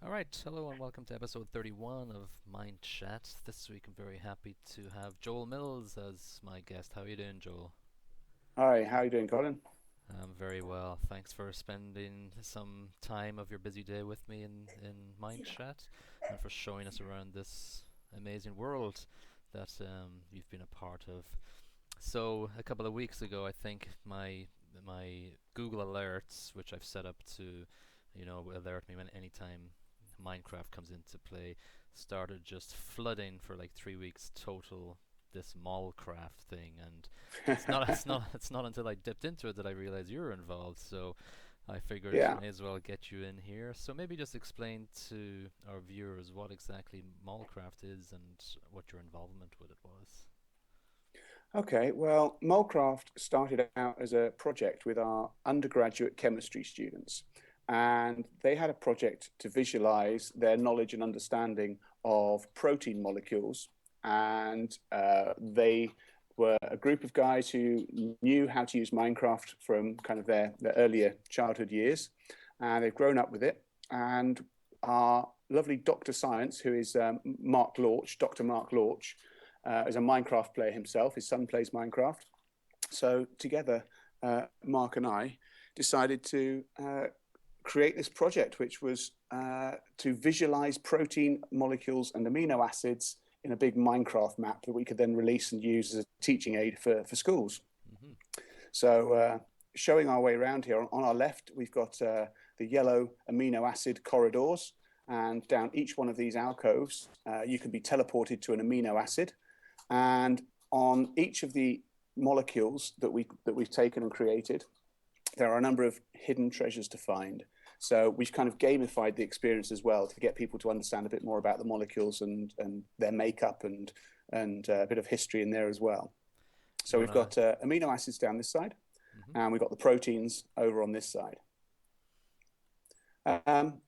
All right, hello and welcome to episode 31 of Mindchat. This week I'm very happy to have Joel Mills as my guest. How are you doing, Joel? Hi, how are you doing, Colin? I'm very well. Thanks for spending some time of your busy day with me in Mindchat and for showing us around this amazing world that you've been a part of. So a couple of weeks ago, I think my Google alerts, which I've set up to, alert me when anytime Minecraft comes into play, started just flooding for like 3 weeks total. This Molcraft thing, and it's not until I dipped into it that I realized you were involved. So I figured Yeah. may as well get you in here. So maybe just explain to our viewers what exactly Molcraft is and what your involvement with it was. Okay. Well, Molcraft started out as a project with our undergraduate chemistry students, and they had a project to visualize their knowledge and understanding of protein molecules. And they were a group of guys who knew how to use Minecraft from kind of their earlier childhood years, and they've grown up with it. And our lovely Dr. Science, who is Mark Lorch, Dr. Mark Lorch, is a Minecraft player himself. His son plays Minecraft. So together, Mark and I decided to create this project, which was to visualize protein molecules and amino acids in a big Minecraft map that we could then release and use as a teaching aid for schools. Hmm. So, showing our way around here, on our left, we've got the yellow amino acid corridors. And down each one of these alcoves, you can be teleported to an amino acid. And on each of the molecules that we've taken and created, there are a number of hidden treasures to find. So we've kind of gamified the experience as well to get people to understand a bit more about the molecules and their makeup and a bit of history in there as well. You So we've wanna? got amino acids down this side, Hmm. and we've got the proteins over on this side. Um,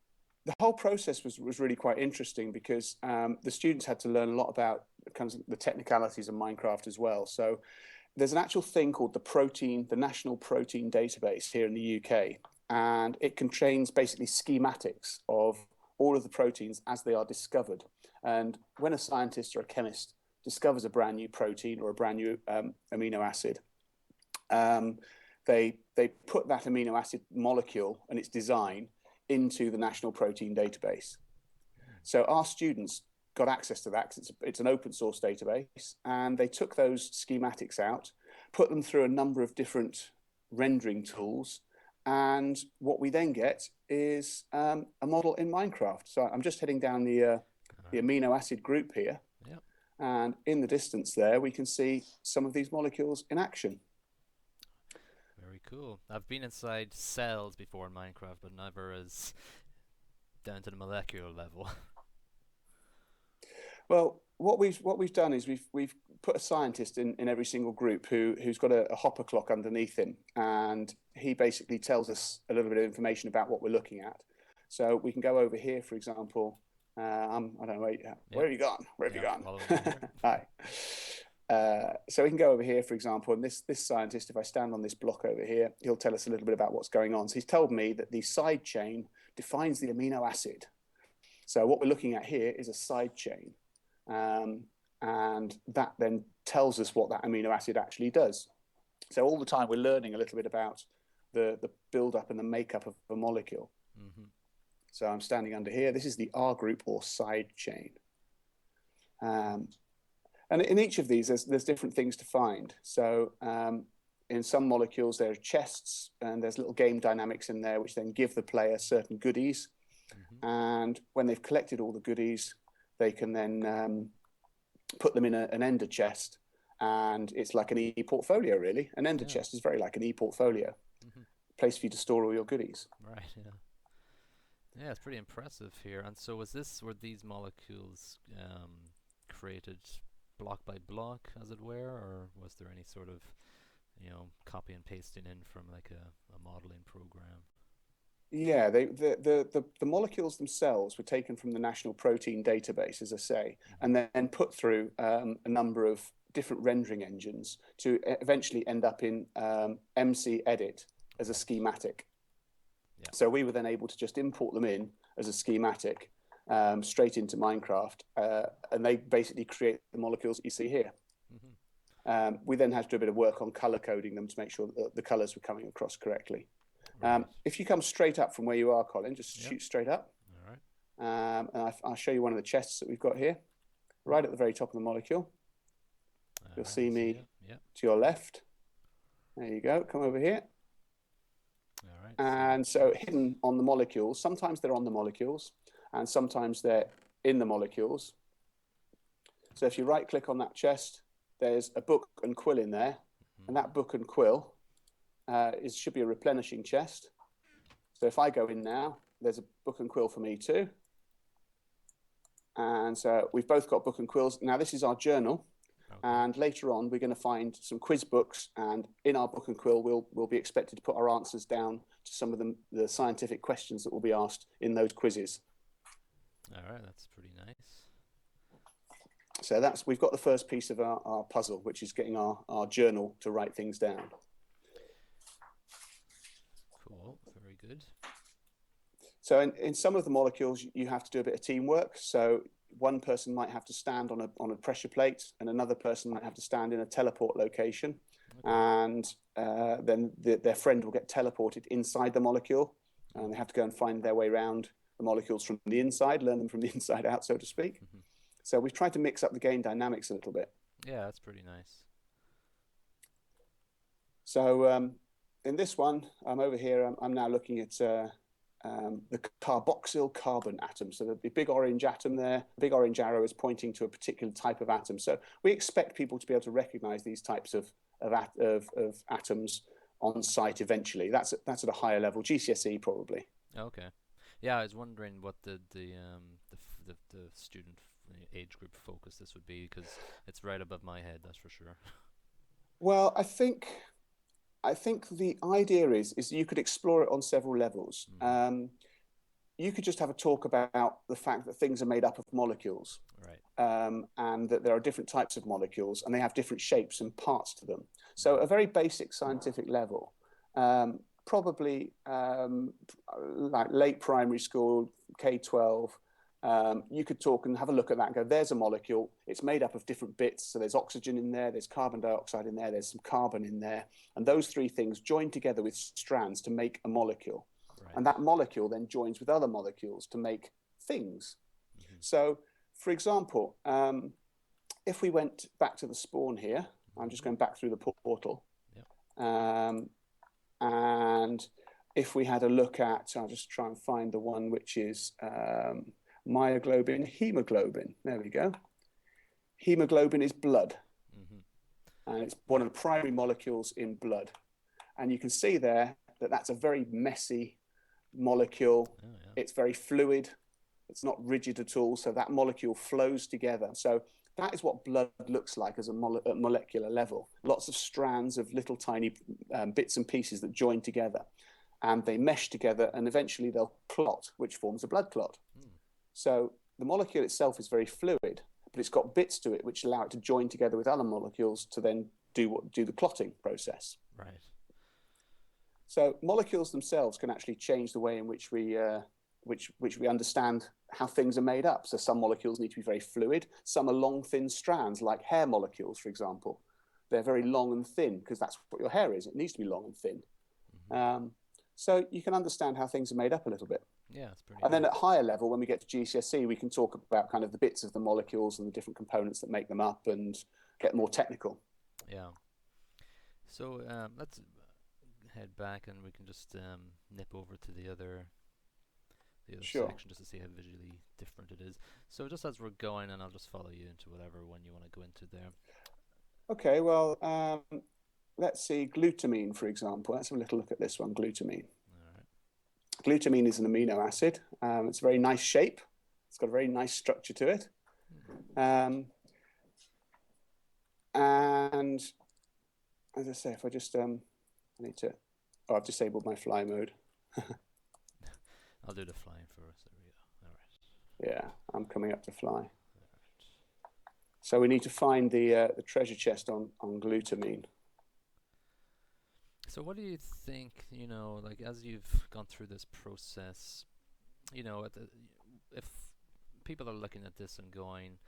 the whole process was really quite interesting because the students had to learn a lot about kind of the technicalities of Minecraft as well. So there's an actual thing called the National Protein Database here in the UK, and it contains basically schematics of all of the proteins as they are discovered. And when a scientist or a chemist discovers a brand new protein or a brand new amino acid, um, they put that amino acid molecule and its design into the National Protein Database. So our students got access to that because it's an open source database, and they took those schematics out, put them through a number of different rendering tools, and what we then get is a model in Minecraft. So I'm just heading down All the right. amino acid group here, Yep. and in the distance there, we can see some of these molecules in action. Very cool. I've been inside cells before in Minecraft, but never as down to the molecular level. Well, what we've done is we've put a scientist in every single group who's got a hopper clock underneath him, and he basically tells us a little bit of information about what we're looking at. So we can go over here, for example. I don't know where Yep. have you gone? Where have you Yep. gone? Following you here. Hi. So we can go over here, for example, and this scientist, if I stand on this block over here, he'll tell us a little bit about what's going on. So he's told me that the side chain defines the amino acid. So what we're looking at here is a side chain. Um, and that then tells us what that amino acid actually does. So all the time we're learning a little bit about the build up and the makeup of a molecule. Hmm. So I'm standing under here. This is the R group or side chain. Um, and in each of these, there's different things to find. So in some molecules, there are chests and there's little game dynamics in there, which then give the player certain goodies. Hmm. And when they've collected all the goodies, they can then put them in an ender chest, and it's like an e-portfolio, really. An ender Yeah. chest is very like an e-portfolio, Hmm. place for you to store all your goodies. Right. Yeah. Yeah. It's pretty impressive here. And so, were these molecules created block by block, as it were, or was there any sort of copy and pasting in from like a modeling program? Yeah, the molecules themselves were taken from the National Protein Database, as I say, Hmm. and then put through a number of different rendering engines to eventually end up in MC Edit as a Right. schematic. Yeah. So we were then able to just import them in as a schematic straight into Minecraft, and they basically create the molecules that you see here. Hmm. We then had to do a bit of work on color coding them to make sure that the colors were coming across correctly. Right. If you come straight up from where you are, Colin, just Yep. shoot straight up. All right. And I'll show you one of the chests that we've got here, right at the very top of the molecule. All You'll right. see I see me it. Yep. to your left. There you go. Come over here. All right. And so hidden on the molecules, sometimes they're on the molecules, and sometimes they're in the molecules. So if you right click on that chest, there's a book and quill in there, and that book and quill should be a replenishing chest. So if I go in now, there's a book and quill for me too. And so we've both got book and quills. Now this is our journal. Okay. And later on, we're going to find some quiz books, and in our book and quill, we'll be expected to put our answers down to some of the scientific questions that will be asked in those quizzes. All right. That's pretty nice. So we've got the first piece of our puzzle, which is getting our journal to write things down. Cool. Very good. So in some of the molecules, you have to do a bit of teamwork. So one person might have to stand on a pressure plate, and another person might have to stand in a teleport location. Okay. And then their friend will get teleported inside the molecule, and they have to go and find their way around the molecules from the inside, learn them from the inside out, so to speak. Mm-hmm. So we've tried to mix up the game dynamics a little bit. Yeah, that's pretty nice. So in this one, I'm over here, I'm now looking at the carboxyl carbon atom. So the big orange atom there, the big orange arrow is pointing to a particular type of atom. So we expect people to be able to recognize these types of atoms on site eventually. That's at a higher level, GCSE probably. Okay. Yeah, I was wondering what the student age group focus this would be, because it's right above my head, that's for sure. Well, I think the idea is you could explore it on several levels. Mm. You could just have a talk about the fact that things are made up of molecules, Right. and that there are different types of molecules, and they have different shapes and parts to them. So a very basic scientific level, probably like late primary school, K-12. You could talk and have a look at that and go, there's a molecule. It's made up of different bits. So there's oxygen in there, there's carbon dioxide in there, there's some carbon in there. And those three things join together with strands to make a molecule. Right. And that molecule then joins with other molecules to make things. Mm-hmm. So, for example, if we went back to the spawn here, I'm just going back through the portal. Yep. And if we had a look at, I'll just try and find the one which is myoglobin, hemoglobin. There we go. Hemoglobin is blood. Mm-hmm. And it's one of the primary molecules in blood. And you can see there that that's a very messy molecule. Oh, yeah. It's very fluid. It's not rigid at all. So that molecule flows together. So that is what blood looks like as a molecular level. Lots of strands of little tiny bits and pieces that join together. And they mesh together, and eventually they'll clot, which forms a blood clot. Mm. So the molecule itself is very fluid, but it's got bits to it which allow it to join together with other molecules to then do the clotting process. Right. So molecules themselves can actually change the way in which we understand how things are made up. So some molecules need to be very fluid. Some are long, thin strands, like hair molecules, for example. They're very long and thin because that's what your hair is. It needs to be long and thin. Mm-hmm. So you can understand how things are made up a little bit. Yeah, it's pretty. And then at higher level, when we get to GCSE, we can talk about kind of the bits of the molecules and the different components that make them up and get more technical. Yeah. So let's head back, and we can just nip over to the other Sure. section just to see how visually different it is. So just as we're going, and I'll just follow you into whatever one you want to go into there. Okay, well, let's see, glutamine, for example. Let's have a little look at this one, glutamine. All right. Glutamine is an amino acid. It's a very nice shape. It's got a very nice structure to it. And as I say, if I just, I need to, I've disabled my fly mode. I'll do the flying for us. There we go. All right. Yeah, I'm coming up to fly. All right. So we need to find the treasure chest on glutamine. So what do you think, like as you've gone through this process, you know, if people are looking at this and going,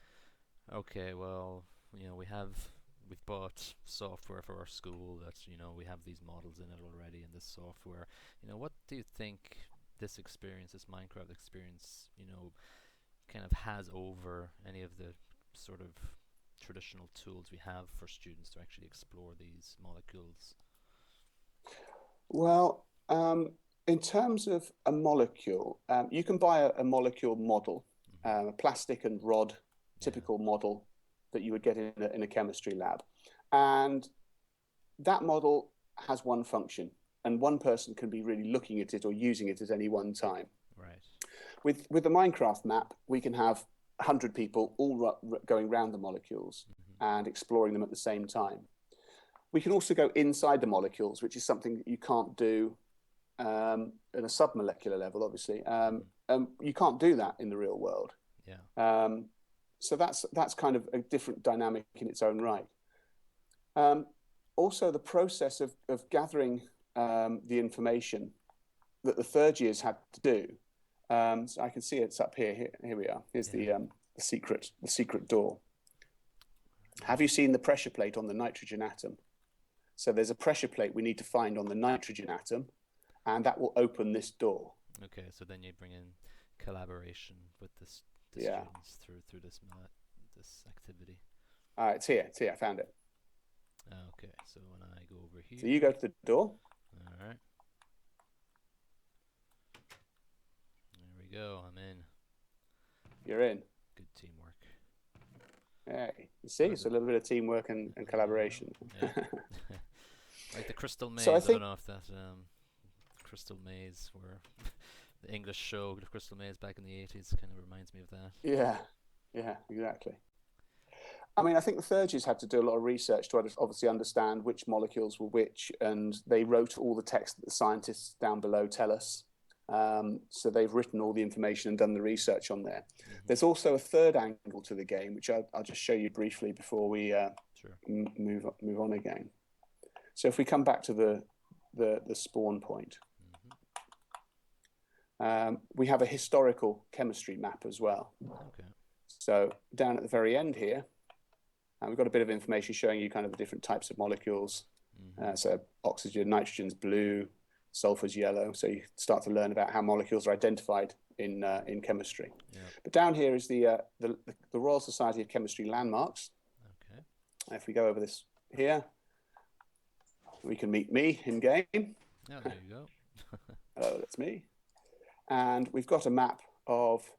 okay, well, you know, we've bought software for our school that, you know, we have these models in it already in this software. You know, what do you think this experience, this Minecraft experience, you know, kind of has over any of the sort of traditional tools we have for students to actually explore these molecules? Well, in terms of a molecule, you can buy a molecule model, Hmm. a plastic and rod Yeah. typical model that you would get in a chemistry lab. And that model has one function, and one person can be really looking at it or using it at any one time. Right. With the Minecraft map, we can have 100 people all going around the molecules Hmm. and exploring them at the same time. We can also go inside the molecules, which is something that you can't do at a submolecular level, obviously. Hmm. You can't do that in the real world. Yeah. Um, so that's kind of a different dynamic in its own right. Um, Also, the process of gathering the information that the third years had to do. So I can see it's up here. Here we are. Here's Yeah. the secret door. Have you Right. seen the pressure plate on the nitrogen atom? So there's a pressure plate we need to find on the nitrogen atom, and that will open this door. Okay, so then you bring in collaboration with the Yeah. students through this activity. It's here. It's here. I found it. Okay, so when I go over So you here, go to the door. all right, there we go. I'm in. You're in. Good teamwork. Hey, you see, So it's a little bit of teamwork and there you go. collaboration. Yeah, like the Crystal So I Maze. I don't think, know if that Crystal Maze, where the English show, the Crystal Maze back in the 80s, kind of reminds me of that. yeah, yeah, exactly. I mean, I think the third years had to do a lot of research to obviously understand which molecules were which, and they wrote all the text that the scientists down below tell us. So they've written all the information and done the research on there. Hmm. There's also a third angle to the game, which I'll just show you briefly before we Sure. move on again. So if we come back to the spawn point, Hmm. we have a historical chemistry map as well. Okay. So down at the very end here, and we've got a bit of information showing you kind of the different types of molecules. Hmm. So oxygen, nitrogen's blue, sulfur's yellow. So you start to learn about how molecules are identified in chemistry. Yeah. But down here is the Royal Society of Chemistry landmarks. Okay. If we go over this here, we can meet me in game. Yeah, there you go. Hello, that's me. And we've got a map of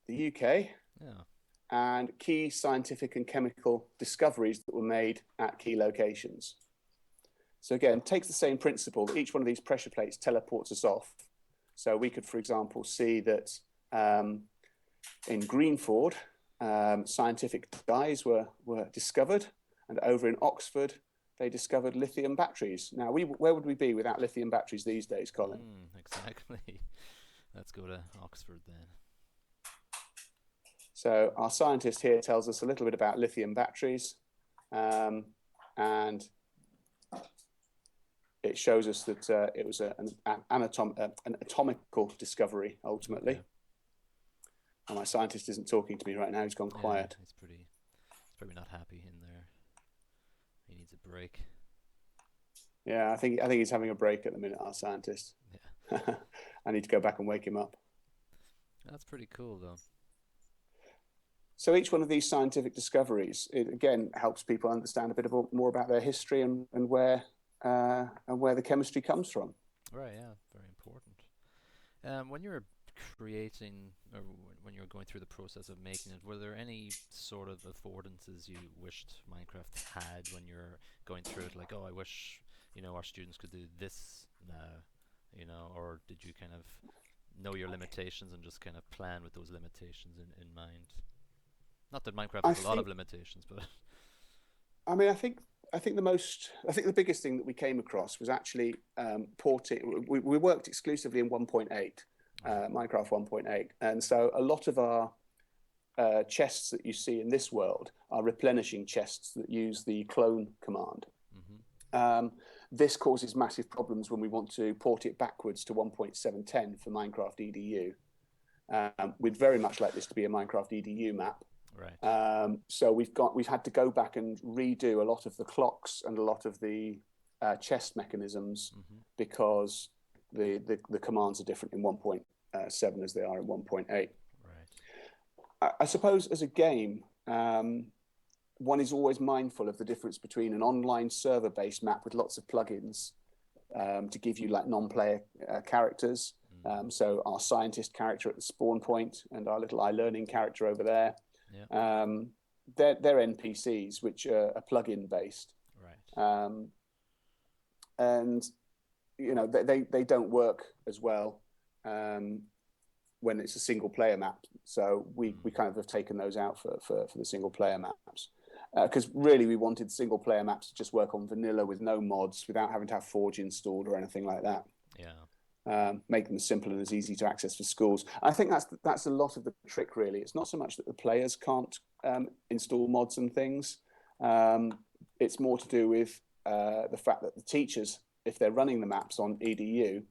the UK Yeah. and key scientific and chemical discoveries that were made at key locations. So again, takes the same principle that each one of these pressure plates teleports us off. So we could, for example, see that in Greenford, scientific dyes were discovered, and over in Oxford, they discovered lithium batteries. Now, where would we be without lithium batteries these days, Colin? Exactly. Let's go to Oxford then. So our scientist here tells us a little bit about lithium batteries, and it shows us that it was an atomical discovery ultimately. Okay. And my scientist isn't talking to me right now; he's gone Yeah, quiet. he's probably not happy in there. He needs a break. Yeah, I think he's having a break at the minute. Our scientist. Yeah. I need to go back and wake him up. That's pretty cool though. So each one of these scientific discoveries, it again helps people understand a bit more about their history and where the chemistry comes from. Right, yeah, very important. When you're creating, or when you're going through the process of making it, were there any sort of affordances you wished Minecraft had when you're going through it? Like, oh, I wish, you know, our students could do this now, you know, or did you kind of know your limitations and just kind of plan with those limitations in mind? Not that Minecraft I has a lot of think, limitations, but I mean, I think the biggest thing that we came across was actually porting. We worked exclusively in 1.8, right. Minecraft 1.8, and so a lot of our chests that you see in this world are replenishing chests that use the clone command. Hmm. Um, this causes massive problems when we want to port it backwards to 1.710 for Minecraft EDU. We'd very much like this to be a Minecraft EDU map. Right. So we've had to go back and redo a lot of the clocks and a lot of the chest mechanisms because the commands are different in 1.7 as they are in 1.8. Right. I suppose as a game, one is always mindful of the difference between an online server-based map with lots of plugins to give you like non-player characters. So our scientist character at the spawn point and our little iLearning character over there. Yeah. They're NPCs, which are plugin based. Right. And you know they don't work as well when it's a single player map. So we kind of have taken those out for the single player maps. Because really we wanted single player maps to just work on vanilla with no mods, without having to have Forge installed or anything like that. Yeah. Make them simple and as easy to access for schools. I think that's a lot of the trick, really. It's not so much that the players can't install mods and things. It's more to do with the fact that the teachers, if they're running the maps on EDU,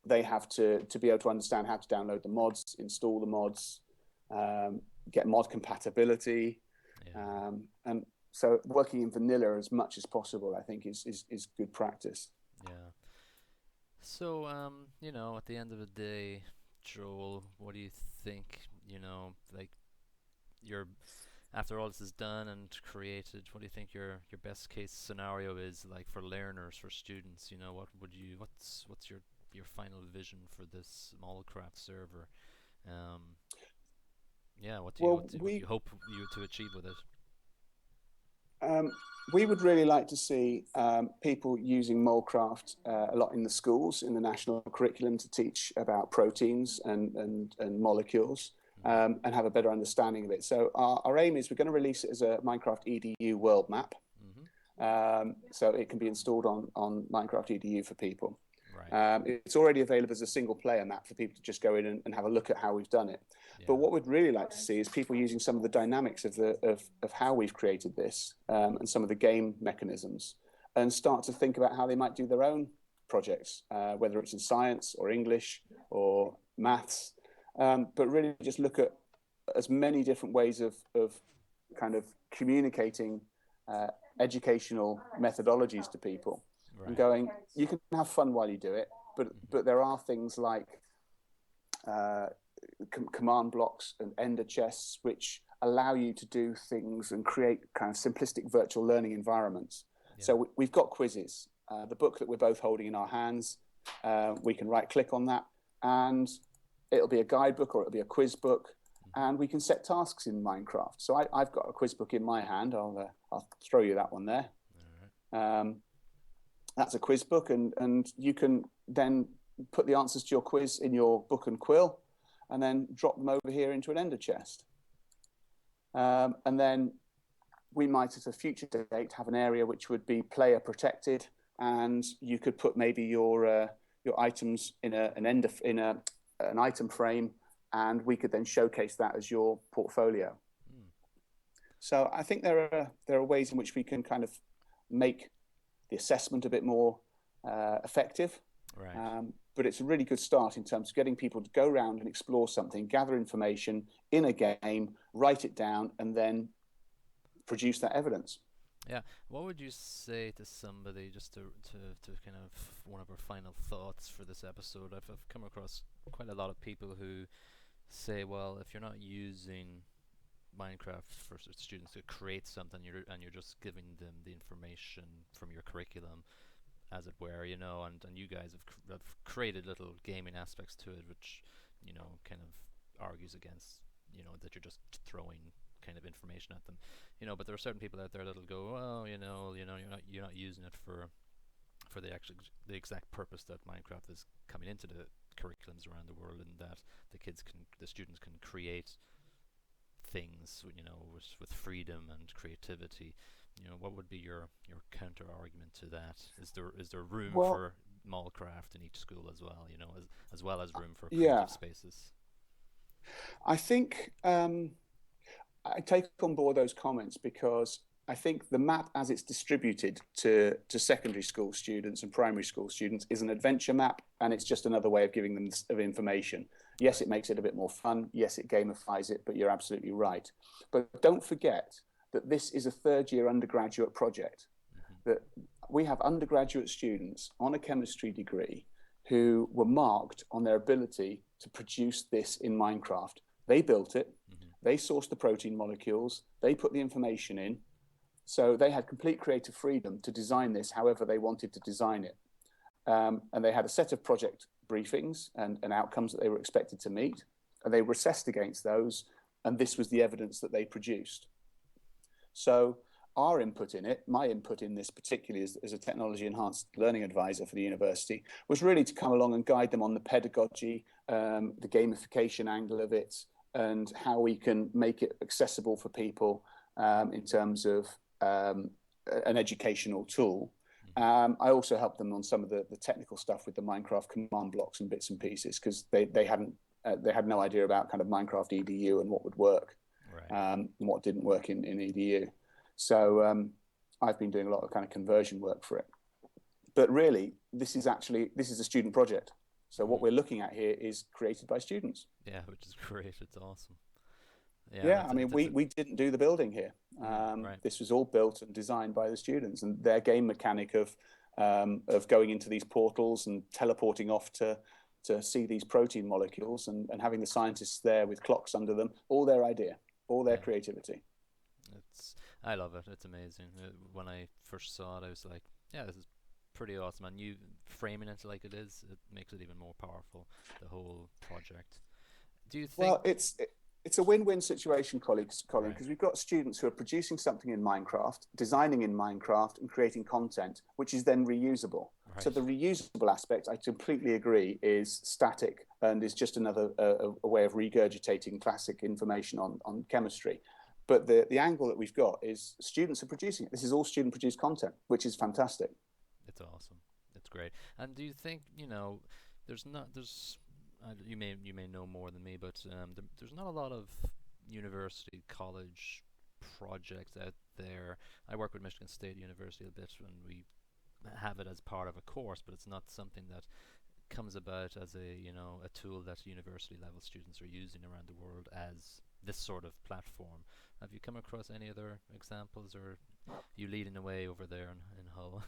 they have to be able to understand how to download the mods, install the mods, get mod compatibility. Yeah. And so working in vanilla as much as possible, I think, is good practice. Yeah. So, at the end of the day, Joel, what do you think, like your after all this is done and created, what do you think your best case scenario is like for learners, for students? What's your final vision for this Molcraft server? Um, yeah, Well, what do you hope you to achieve with it? um, we would really like to see people using Molcraft a lot in the schools, in the national curriculum, to teach about proteins and molecules, and have a better understanding of it. So our aim is we're going to release it as a Minecraft EDU world map, so it can be installed on Minecraft EDU for people. Right. It's already available as a single player map for people to just go in and have a look at how we've done it. Yeah. But what we'd really like to see is people using some of the dynamics of how we've created this, and some of the game mechanisms, and start to think about how they might do their own projects, whether it's in science or English or maths, but really just look at as many different ways of kind of communicating educational methodologies to people, and Right. going, you can have fun while you do it, but there are things like command blocks and ender chests which allow you to do things and create kind of simplistic virtual learning environments. Yeah. So we've got quizzes. The book that we're both holding in our hands, we can right click on that and it'll be a guidebook or it'll be a quiz book, and we can set tasks in Minecraft. So I've got a quiz book in my hand. I'll throw you that one there. All right. That's a quiz book, and you can then put the answers to your quiz in your book and quill, and then drop them over here into an ender chest. And then we might, at a future date, have an area which would be player protected, and you could put maybe your items in an item frame, and we could then showcase that as your portfolio. So I think there are ways in which we can kind of make the assessment a bit more effective. Right. But it's a really good start in terms of getting people to go around and explore something, gather information in a game, write it down, and then produce that evidence. Yeah. What would you say to somebody, just to kind of one of our final thoughts for this episode? I've come across quite a lot of people who say, well, if you're not using Minecraft for students to create something, you're just giving them the information from your curriculum, as it were, and you guys have created little gaming aspects to it, which kind of argues against that you're just throwing kind of information at them, but there are certain people out there that'll go, well, you're not using it for the exact purpose that Minecraft is coming into the curriculums around the world, and that the students can create things, with freedom and creativity. What would be your counter argument to that? Is there room Well, for Molcraft in each school as well? As well as room for yeah, creative spaces. I think I take on board those comments because I think the map as it's distributed to secondary school students and primary school students is an adventure map, and it's just another way of giving them of information. Yes, Right. it makes it a bit more fun. Yes, it gamifies it, but you're absolutely right. But don't forget that this is a third year undergraduate project. Hmm. That we have undergraduate students on a chemistry degree who were marked on their ability to produce this in Minecraft. They built it, Hmm. they sourced the protein molecules, they put the information in, so they had complete creative freedom to design this however they wanted to design it. And they had a set of project briefings and outcomes that they were expected to meet, and they were assessed against those, and this was the evidence that they produced. So our input in it, my input in this particularly as a technology enhanced learning advisor for the university, was really to come along and guide them on the pedagogy, the gamification angle of it, and how we can make it accessible for people in terms of an educational tool. Hmm. I also helped them on some of the technical stuff with the Minecraft command blocks and bits and pieces because they had no idea about kind of Minecraft EDU and what would work Right. and what didn't work in EDU. So I've been doing a lot of kind of conversion work for it. But really, this is a student project. So what Hmm. we're looking at here is created by students. Yeah, which is great. It's awesome. Yeah, Yeah, that's I mean, that's we didn't do the building here. right. This was all built and designed by the students, and their game mechanic of going into these portals and teleporting off to see these protein molecules and having the scientists there with clocks under them, all their idea, all their Yeah, creativity. it's I love it. It's amazing. When I first saw it, I was like, yeah, this is pretty awesome. And you framing it like it is, it makes it even more powerful. The whole project. Do you think? Well, it's a win-win situation, colleagues, Colin, Right. because we've got students who are producing something in Minecraft, designing in Minecraft, and creating content, which is then reusable. So Right. the reusable aspect, I completely agree, is static and is just another a way of regurgitating classic information on chemistry. But the angle that we've got is students are producing it. This is all student-produced content, which is fantastic. It's awesome. It's great. And do you think there's not there's you may know more than me, but there's not a lot of university college projects out there. I work with Michigan State University a bit, and we have it as part of a course, but it's not something that comes about as a tool that university level students are using around the world as this sort of platform. Have you come across any other examples, or you leading the way over there in Hull?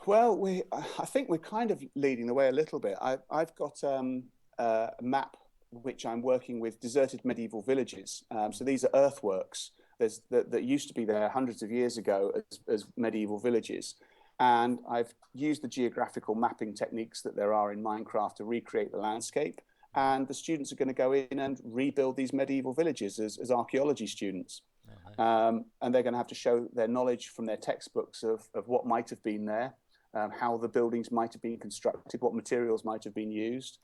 Well, I think we're kind of leading the way a little bit. I've got a map which I'm working with deserted medieval villages. So these are earthworks that used to be there hundreds of years ago as medieval villages. And I've used the geographical mapping techniques that there are in Minecraft to recreate the landscape. Mm-hmm. And the students are going to go in and rebuild these medieval villages as archaeology students. Oh, nice. And they're going to have to show their knowledge from their textbooks of what might have been there, how the buildings might have been constructed, what materials might have been used,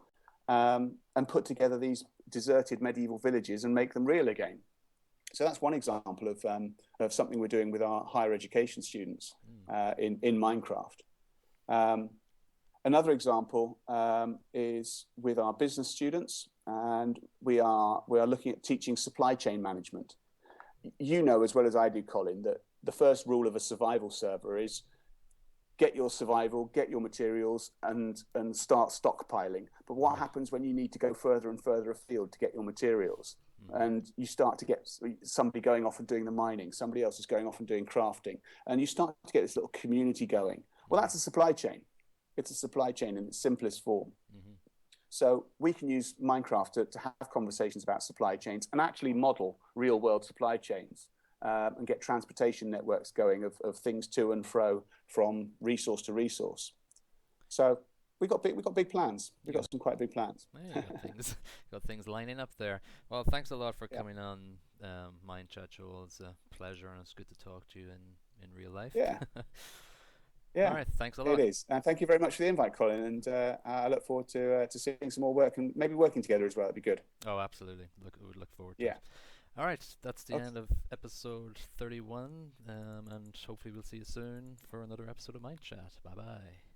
and put together these deserted medieval villages and make them real again. So that's one example of something we're doing with our higher education students Mm. in Minecraft. Um, Another example is with our business students, and we are looking at teaching supply chain management. You know as well as I do, Colin, that the first rule of a survival server is get your survival, get your materials, and start stockpiling. But what Right. happens when you need to go further and further afield to get your materials? Mm-hmm. And you start to get somebody going off and doing the mining, somebody else is going off and doing crafting, and you start to get this little community going. Well, Mm-hmm. that's a supply chain. It's a supply chain in its simplest form. Mm-hmm. So we can use Minecraft to have conversations about supply chains and actually model real world supply chains and get transportation networks going of things to and fro from resource to resource. So we got big plans. We've You got got some quite big plans. yeah, you got things got things lining up there. Well, thanks a lot for Yeah. coming on Mindchat, Joel. It's a pleasure, and it's good to talk to you in real life. Yeah. All Yeah. right, thanks a It lot. is. And thank you very much for the invite, Colin. And I look forward to seeing some more work and maybe working together as well. That'd be good. Oh, absolutely. Would look forward to it. Yeah. All right, that's the Okay. end of episode 31, and hopefully we'll see you soon for another episode of Mind Chat. Bye bye.